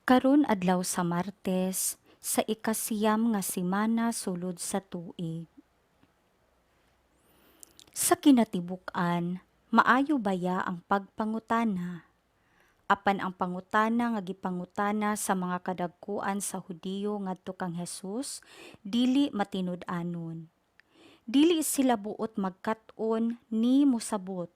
Karon adlaw sa Martes, sa ikasiyam nga semana sulod sa tuig. Sa kinatibuk-an, maayo baya ang pagpangutana? Apan ang pangutana nga gipangutana sa mga kadagkuan sa Hudiyo ngadto kang Hesus, dili matinud-anon. Dili sila buot magkat-on ni mosabot.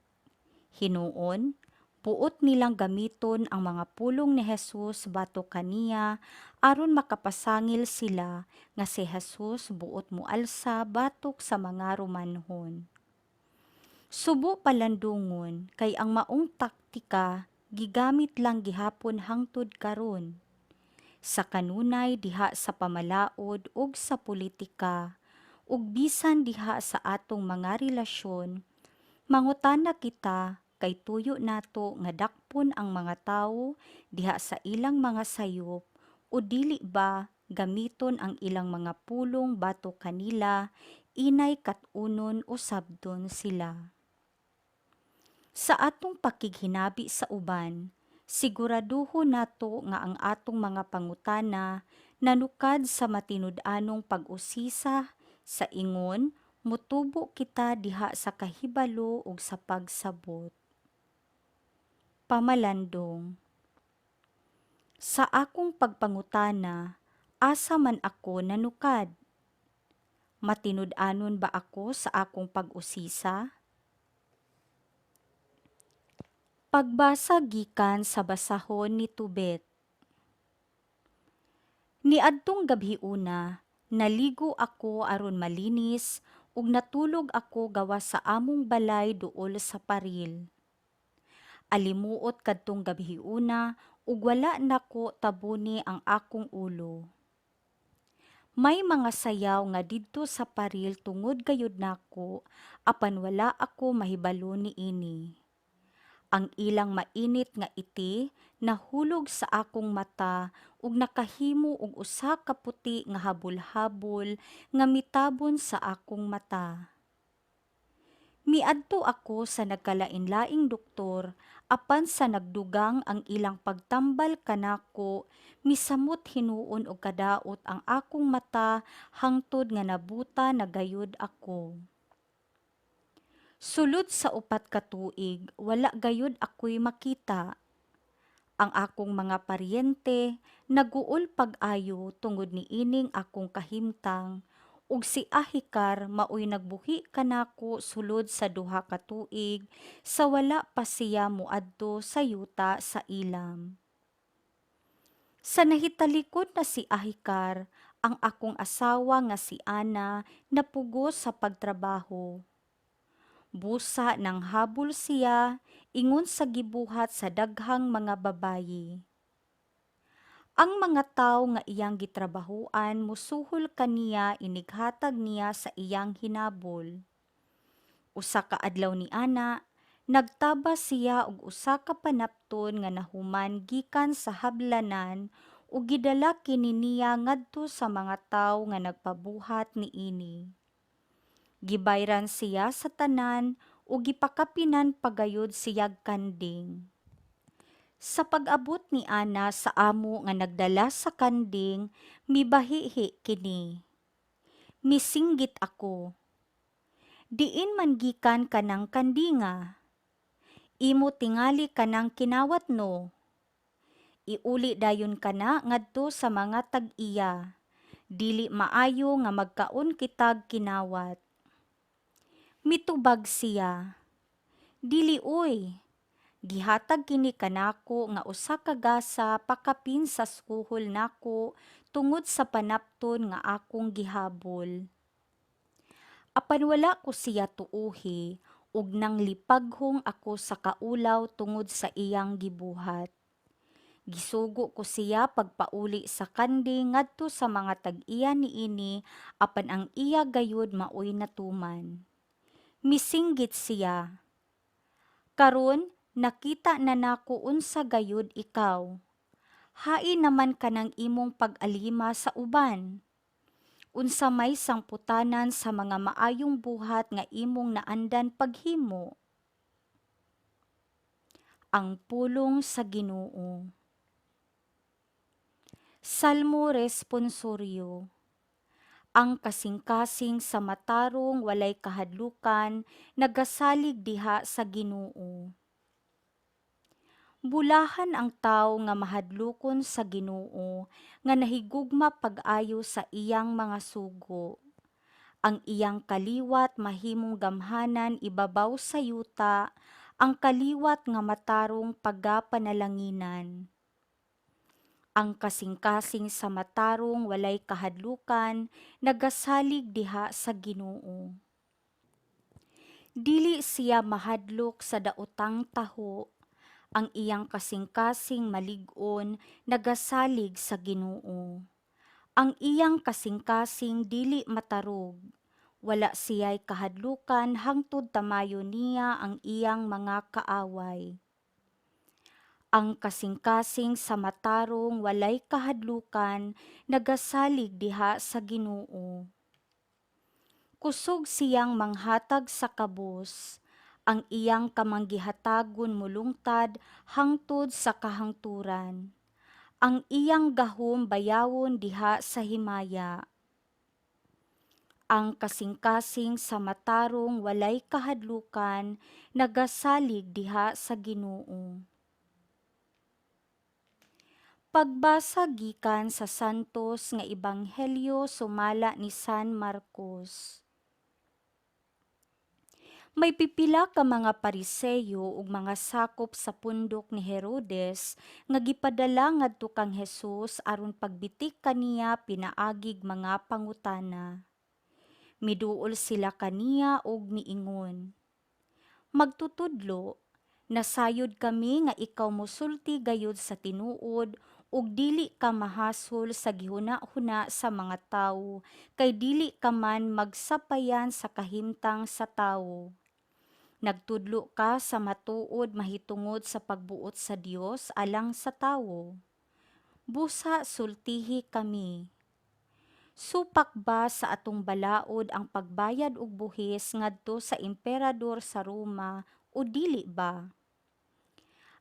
Hinuon, buot nilang gamiton ang mga pulong ni Jesus batok kaniya aron makapasangil sila nga si Jesus buot mualsa batok sa mga Romanhon. Subo palandungon kay ang maong taktika gigamit lang gihapon hangtod karon. Sa kanunay diha sa pamalaod ug sa politika ug bisan diha sa atong mga relasyon, mangutana kita kay tuyo nato nga dakpon ang mga tawo diha sa ilang mga sayop o dili ba gamiton ang ilang mga pulong bato kanila inay katunon o sabdon sila. Sa atong pakighinabi sa uban, siguraduho nato nga ang atong mga pangutana nanukad sa matinud-anong pag-usisa sa ingon mutubo kita diha sa kahibalo ug sa pagsabot. Pamalandong. Sa akong pagpangutana, asa man ako nanukad? Matinud-anon ba ako sa akong pag-usisa? Pagbasa gikan sa basahon ni Tubet. Niadtong gabhiuna, naligo ako aron malinis ug natulog ako gawas sa among balay duol sa paril. Alimuot kadtong gabhiuna ug wala nako tabuni ang akong ulo. May mga sayaw nga didto sa paril tungod gayud nako apan wala ako mahibalo niini. Ang ilang mainit nga iti nahulog sa akong mata ug nakahimo og usa ka puti nga habol-habol nga mitabon sa akong mata. Miadto ako sa nagkalain-laing doktor apan sa nagdugang ang ilang pagtambal kanako misamot hinuon og kadaot ang akong mata hangtod nga nabuta na gayud ako. Sulod sa upat ka tuig, wala gayud ako'y makita. Ang akong mga paryente naguol pag-ayo tungod ni ining akong kahimtang ug si Ahikar maoy nagbuhi kanako sulod sa duha ka tuig sa wala pa siya moadto sa yuta sa ilam. Sa nahitalikod na si Ahikar, ang akong asawa nga si Ana napugos sa pagtrabaho. Busa ng habol siya, ingon sa gibuhat sa daghang mga babayi. Ang mga tawo nga iyang gitrabahuan musuhol kaniya inighatag niya sa iyang hinabol. Usa ka adlaw ni ana, nagtabas siya og usa ka panapton nga nahuman gikan sa hablanan ug gidala kini niya ngadto sa mga tawo nga nagpabuhat niini. Gibayran siya sa tanan ug gipakapinan pagayod siyag kanding. Sa pag-abot ni Ana sa amo nga nagdala sa kanding, mibahihi kini. Misinggit ako. Diin man gikan kanang kandinga. Imo tingali kanang kinawat no. Iuli dayon kana ngadto sa mga tag-iya. Dili maayo nga magkaon kitag kinawat. Mitubag siya. Dili uy, gihatag kini kanako nga usa ka gasa pakapin sa skuhol nako tungod sa panapton nga akong gihabol. Apan wala ko siya tuohi ug nang lipaghong ako sa kaulaw tungod sa iyang gibuhat. Gisugo ko siya pagpauli sa kandi ngadto sa mga tag-iya niini apan ang iya gayud maoy natuman. Misinggit siya. Karon nakita na nako unsa gayud ikaw. Hain naman kanang imong pag-alima sa uban. Unsa may sangputanan sa mga maayong buhat nga imong naandan paghimo. Ang pulong sa Ginoo. Salmo responsoryo. Ang kasing-kasing sa matarong walay kahadlukan, nagasalig diha sa Ginoo. Bulahan ang tawo nga mahadlokon sa Ginoo, nga nahigugma pag-ayo sa iyang mga sugo. Ang iyang kaliwat mahimong gamhanan ibabaw sa yuta, ang kaliwat nga matarong pagapanalanginan. Ang kasing-kasing sa matarong walay kahadlukan, nagasalig diha sa Ginoo. Dili siya mahadlok sa daotang taho, ang iyang kasing-kasing malig-on nagasalig sa Ginoo. Ang iyang kasing-kasing dili matarog, wala siya'y kahadlukan hangtod tamayo niya ang iyang mga kaaway. Ang kasing-kasing sa matarong walay kahadlukan, nagasalig diha sa Ginoo. Kusog siyang manghatag sa kabus, ang iyang kamanggihatagon mulungtad hangtod sa kahangturan. Ang iyang gahom bayawon diha sa himaya. Ang kasing-kasing sa matarong walay kahadlukan, nagasalig diha sa Ginoo. Pagbasa gikan sa Santos nga Ebanghelyo sumala ni San Marcos. May pipila ka mga Pariseyo ug mga sakop sa pundok ni Herodes nga gipadala ngadto kang Hesus aron pagbitik kaniya pinaagig mga pangutana. Miduol sila kaniya og miingon, "Magtutudlo, nasayod kami nga ikaw mosulti gayud sa tinuod ug dili ka mahasol sa gihuna-huna sa mga tawo, kay dili ka man magsapayan sa kahimtang sa tawo. Nagtudlo ka sa matuod mahitungod sa pagbuot sa Dios alang sa tawo. Busa sultihi kami. Supak ba sa atong balaod ang pagbayad og buhis ngadto sa emperador sa Roma o dili ba?"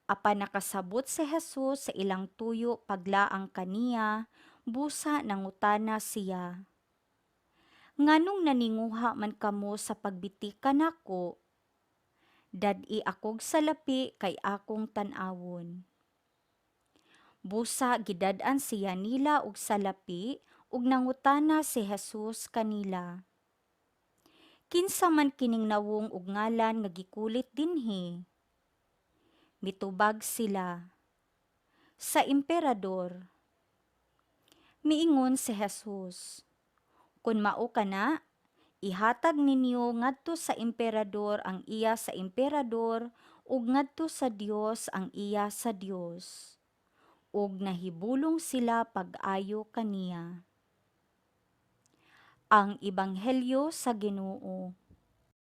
Apan nakasabot si Jesus sa ilang tuyo paglaang kaniya, busa nangutana siya, "Nganong naninguha man kamo sa pagbitik kanako? Dad-i akog salapi kay akong tan-awon." Busa gidad-an siya nila og salapi ug nangutana si Jesus kanila, "Kinsa man kining nawong ug ngalan nga gikulit dinhi?" Mitubag sila, "Sa emperador." Miingon si Jesus, "Kun mao kana, ihatag ninyo ngadto sa emperador ang iya sa emperador ug ngadto sa Dios ang iya sa Dios." Ug nahibulong sila pag-ayo kaniya. Ang Ebanghelyo sa Ginoo.